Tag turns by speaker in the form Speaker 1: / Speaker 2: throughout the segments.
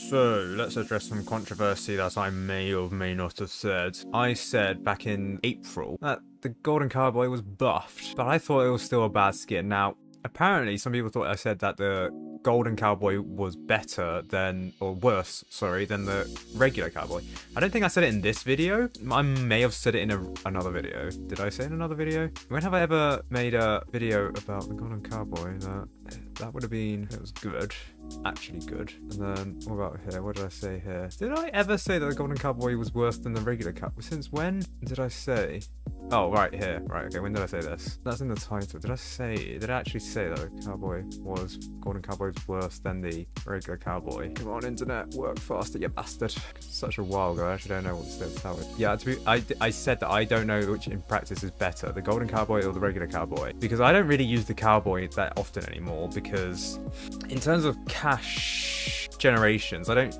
Speaker 1: So, let's address some controversy that I may or may not have said. I said back in April that the Golden Cowboy was buffed, but I thought it was still a bad skin. Now, apparently some people thought I said that the Golden Cowboy was better than, or worse, sorry, than the regular Cowboy. I don't think I said it in this video. I may have said it in another video. Did I say it in another video? When have I ever made a video about the Golden Cowboy? That would have been, it was good. Actually good. And then, what about here? What did I say here? Did I ever say that the Golden Cowboy was worse than the regular Cowboy? Since when did I say? Oh, right here. Right, okay, when did I say this? That's in the title. Did I actually say that the Golden Cowboy was worse than the regular Cowboy? Come on, internet, work faster, you bastard. Such a while ago, I actually don't know what the state of the tower is. Yeah, I said that I don't know which in practice is better, the Golden Cowboy or the regular Cowboy. Because I don't really use the Cowboy that often anymore, because in terms of cash generations, I don't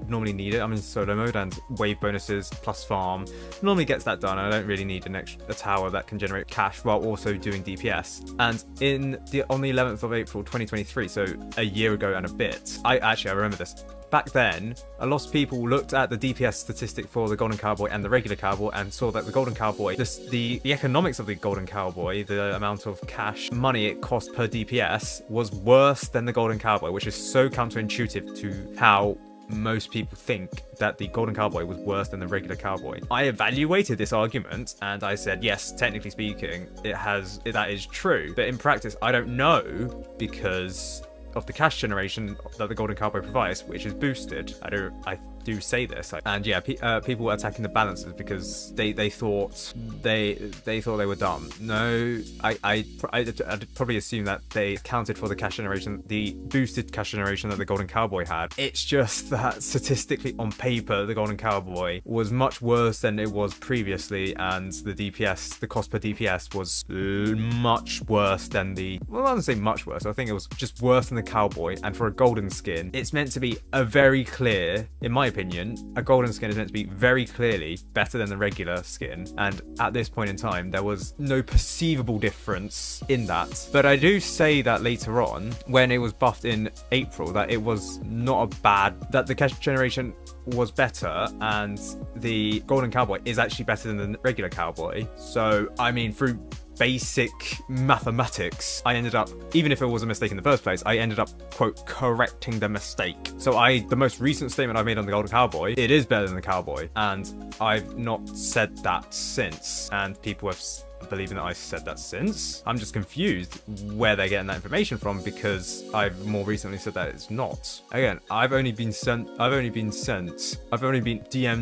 Speaker 1: normally need it. I'm in solo mode and wave bonuses plus farm normally gets that done. I don't really need a tower that can generate cash while also doing DPS. And on the 11th of April 2023, so a year ago and a bit, I remember this. Back then, a lot of people looked at the DPS statistic for the Golden Cowboy and the regular Cowboy and saw that the Golden Cowboy, the economics of the Golden Cowboy, the amount of cash money it cost per DPS was worse than the Golden Cowboy, which is so counterintuitive to how most people think that the Golden Cowboy was worse than the regular Cowboy. I evaluated this argument and I said, yes, technically speaking, that is true. But in practice, I don't know because of the cash generation that the Golden Cowboy provides, which is boosted. I do say this, and yeah, people were attacking the balances because they thought they were dumb. No, I'd probably assume that they counted for the cash generation, the boosted cash generation that the Golden Cowboy had. It's just that statistically on paper, the Golden Cowboy was much worse than it was previously, and the DPS, the cost per DPS was much worse than well, I wouldn't say much worse. I think it was just worse than the Cowboy. And for a golden skin, it's meant to be a very clear, in my opinion, a golden skin is meant to be very clearly better than the regular skin, and at this point in time there was no perceivable difference in that. But I do say that later on, when it was buffed in April, that it was not that the cash generation was better and the Golden Cowboy is actually better than the regular Cowboy. So I mean, through basic mathematics, I ended up, even if it was a mistake in the first place, I ended up, quote, correcting the mistake. So the most recent statement I've made on the Golden Cowboy, it is better than the Cowboy, and I've not said that since, and people have believing that I said that since. I'm just confused where they're getting that information from, because I've more recently said that it's not. Again, I've only been DM'd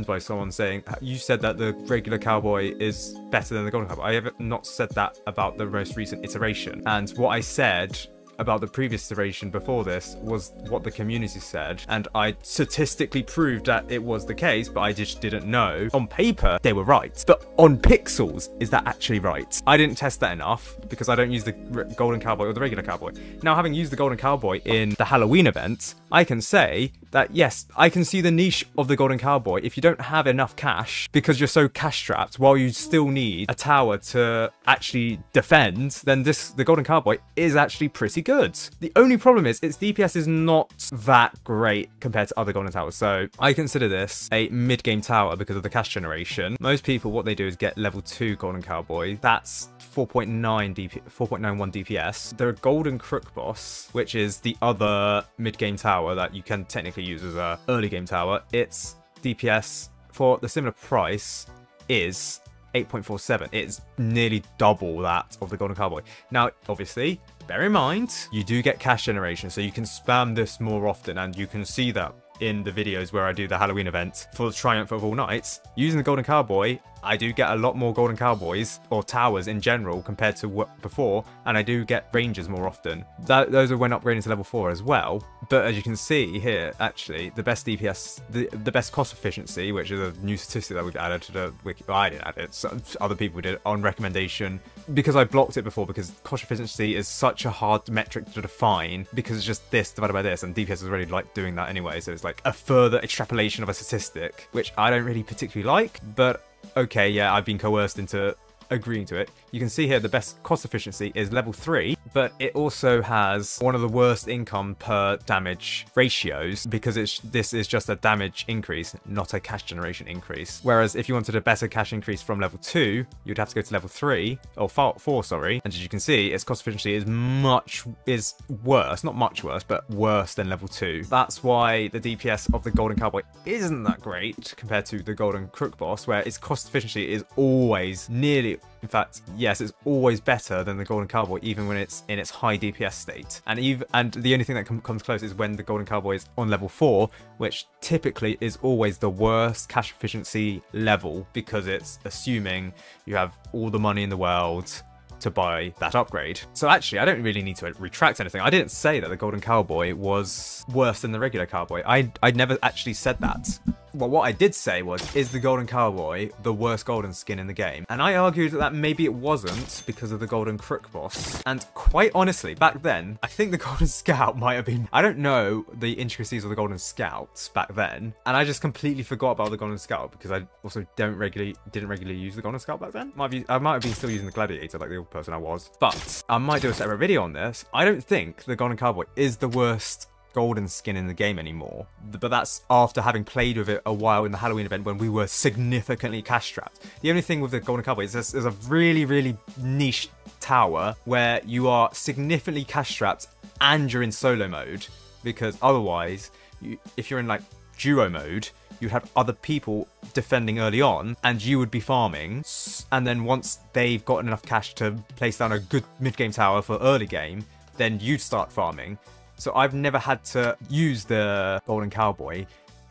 Speaker 1: by someone saying, you said that the regular Cowboy is better than the Golden Cowboy. I have not said that about the most recent iteration. And what I said about the previous iteration before this was what the community said, and I statistically proved that it was the case, but I just didn't know. On paper, they were right, but on pixels, is that actually right? I didn't test that enough because I don't use the Golden Cowboy or the regular Cowboy. Now, having used the Golden Cowboy in the Halloween event, I can say that yes, I can see the niche of the Golden Cowboy. If you don't have enough cash because you're so cash strapped, while you still need a tower to actually defend, then the Golden Cowboy is actually pretty good. The only problem is its DPS is not that great compared to other Golden Towers. So I consider this a mid-game tower because of the cash generation. Most people, what they do is get level 2 Golden Cowboy. That's 4.91 DPS. The Golden Crook boss, which is the other mid-game tower that you can technically use as a early game tower, its DPS for the similar price is 8.47. It's nearly double that of the Golden Cowboy. Now, obviously, bear in mind, you do get cash generation, so you can spam this more often, and you can see that in the videos where I do the Halloween event for the Triumph of All Nights. Using the Golden Cowboy, I do get a lot more Golden Cowboys, or towers in general, compared to what before, and I do get rangers more often. Those are when upgrading to level 4 as well. But as you can see here, actually, the best DPS, the best cost efficiency, which is a new statistic that we've added to the wiki. Well, I didn't add it, so other people did on recommendation, because I blocked it before, because cost efficiency is such a hard metric to define, because it's just this divided by this, and DPS is already like doing that anyway, so it's like a further extrapolation of a statistic, which I don't really particularly like, but okay, yeah, I've been coerced into agreeing to it. You can see here the best cost efficiency is level 3, but it also has one of the worst income per damage ratios because this is just a damage increase, not a cash generation increase. Whereas if you wanted a better cash increase from level 2, you'd have to go to level 3, or 4, sorry. And as you can see, its cost efficiency is worse, not much worse, but worse than level 2. That's why the DPS of the Golden Cowboy isn't that great compared to the Golden Crook Boss, where its cost efficiency is always nearly, in fact, yes, it's always better than the Golden Cowboy, even when it's in its high DPS state. And the only thing that comes close is when the Golden Cowboy is on level 4, which typically is always the worst cash efficiency level because it's assuming you have all the money in the world to buy that upgrade. So actually, I don't really need to retract anything. I didn't say that the Golden Cowboy was worse than the regular Cowboy. I never actually said that. Well, what I did say was, is the Golden Cowboy the worst golden skin in the game? And I argued that maybe it wasn't because of the Golden Crook Boss. And quite honestly, back then, I think the Golden Scout might have been... I don't know the intricacies of the Golden Scouts back then. And I just completely forgot about the Golden Scout because I also didn't regularly use the Golden Scout back then. I might have been still using the Gladiator like the old person I was. But I might do a separate video on this. I don't think the Golden Cowboy is the worst golden skin in the game anymore, but that's after having played with it a while in the Halloween event when we were significantly cash strapped. The only thing with the Golden Cowboy is there's a really niche tower where you are significantly cash strapped and you're in solo mode, because otherwise if you're in like duo mode, you'd have other people defending early on and you would be farming, and then once they've gotten enough cash to place down a good mid-game tower for early game, then you'd start farming. So I've never had to use the Golden Cowboy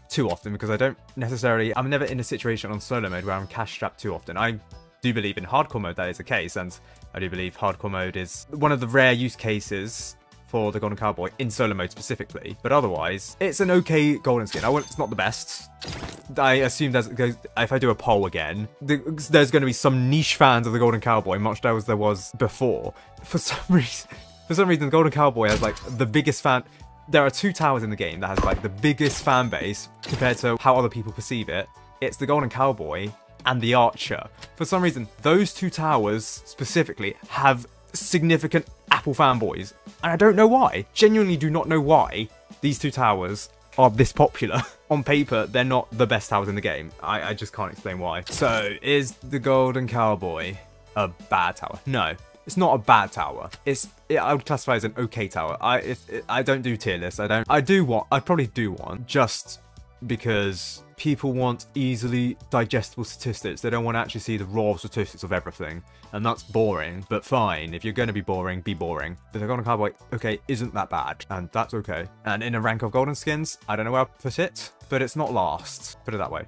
Speaker 1: too often because I'm never in a situation on solo mode where I'm cash strapped too often. I do believe in hardcore mode that is the case, and I do believe hardcore mode is one of the rare use cases for the Golden Cowboy in solo mode specifically. But otherwise, it's an okay golden skin. It's not the best. I assume if I do a poll again, there's going to be some niche fans of the Golden Cowboy, much as there was before. For some reason, the Golden Cowboy has like the biggest fan. There are 2 towers in the game that has like the biggest fan base compared to how other people perceive it. It's the Golden Cowboy and the Archer. For some reason, those 2 towers specifically have significant Apple fanboys. And I don't know why. Genuinely do not know why these 2 towers are this popular. On paper, they're not the best towers in the game. I just can't explain why. So, is the Golden Cowboy a bad tower? No. It's not a bad tower. I would classify it as an okay tower. I don't do tier lists. I probably do one, just because people want easily digestible statistics. They don't want to actually see the raw statistics of everything. And that's boring, but fine. If you're going to be boring, be boring. But the Golden Cowboy, okay, isn't that bad. And that's okay. And in a rank of golden skins, I don't know where I'll put it, but it's not last. Put it that way.